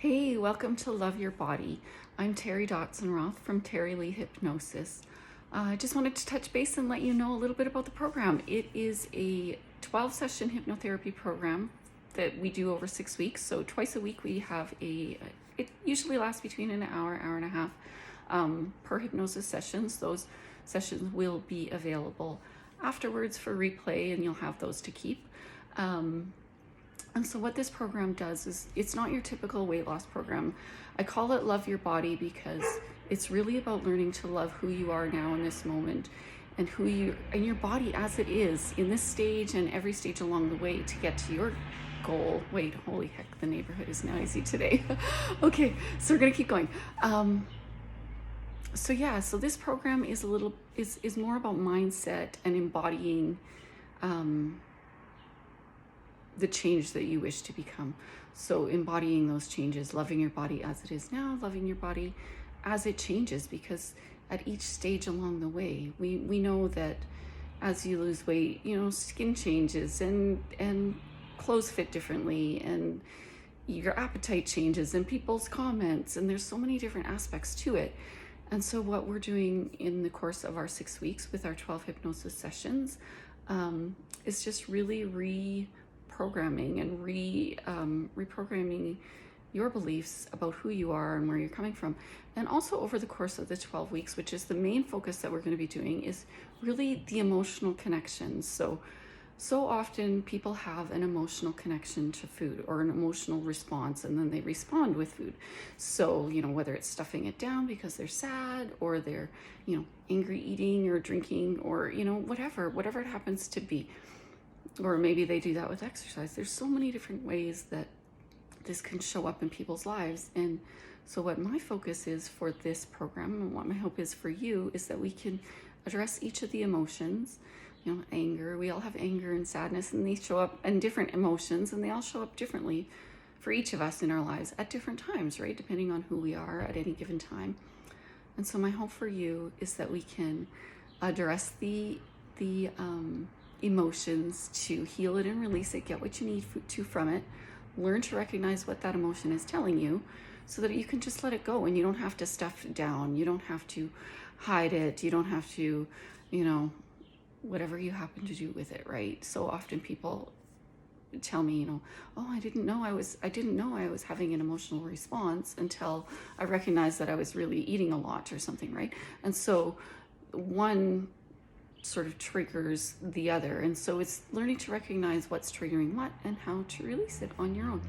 Hey, welcome to Love Your Body. I'm Terry Dotson-Roth from Terry Lee Hypnosis. I just wanted to touch base and let you know a little bit about the program. It is a 12-session hypnotherapy program that we do over 6 weeks. So twice a week we have it usually lasts between an hour, hour and a half per hypnosis sessions. Those sessions will be available afterwards for replay, and you'll have those to keep. And so what this program does is it's not your typical weight loss program. I call it Love Your Body because it's really about learning to love who you are now in this moment and your body as it is in this stage and every stage along the way to get to your goal. Wait, holy heck, the neighborhood is noisy today. Okay, so we're gonna keep going. So this program is is more about mindset and embodying the change that you wish to become. So embodying those changes, loving your body as it is now, loving your body as it changes, because at each stage along the way, we know that as you lose weight, skin changes and clothes fit differently and your appetite changes and people's comments, and there's so many different aspects to it. And so what we're doing in the course of our 6 weeks with our 12 hypnosis sessions is just really reprogramming and reprogramming your beliefs about who you are and where you're coming from. And also over the course of the 12 weeks, which is the main focus that we're going to be doing, is really the emotional connections. So often people have an emotional connection to food or an emotional response, and then they respond with food. So, whether it's stuffing it down because they're sad, or they're, angry eating or drinking, or, whatever it happens to be. Or maybe they do that with exercise. There's so many different ways that this can show up in people's lives. And so what my focus is for this program, and what my hope is for you, is that we can address each of the emotions. Anger, we all have anger and sadness, and they show up in different emotions, and they all show up differently for each of us in our lives at different times, right? Depending on who we are at any given time. And so my hope for you is that we can address the emotions to heal it and release it, get what you need to from it, learn to recognize what that emotion is telling you so that you can just let it go, and you don't have to stuff it down. You don't have to hide it. You don't have to, whatever you happen to do with it, right? So often people tell me, oh, I didn't know I was having an emotional response until I recognized that I was really eating a lot or something, right? And so one sort of triggers the other, and so it's learning to recognize what's triggering what and how to release it on your own.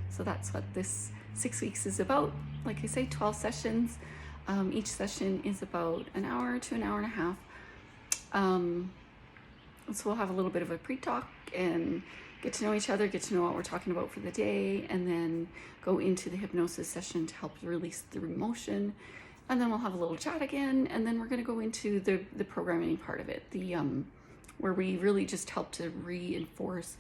So that's what this 6 weeks is about. Like I say, 12 sessions. Each session is about an hour to an hour and a half. So we'll have a little bit of a pre-talk and get to know each other, get to know what we're talking about for the day, and then go into the hypnosis session to help release the emotion. And then we'll have a little chat again, and then we're going to go into the programming part of it, where we really just help to reinforce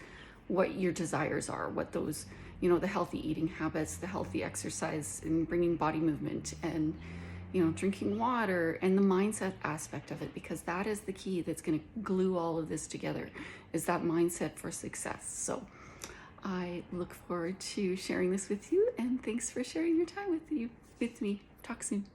what your desires are, what those, the healthy eating habits, the healthy exercise, and bringing body movement, and drinking water, and the mindset aspect of it, because that is the key that's going to glue all of this together, is that mindset for success. So I look forward to sharing this with you, and thanks for sharing your time with me. Talk soon.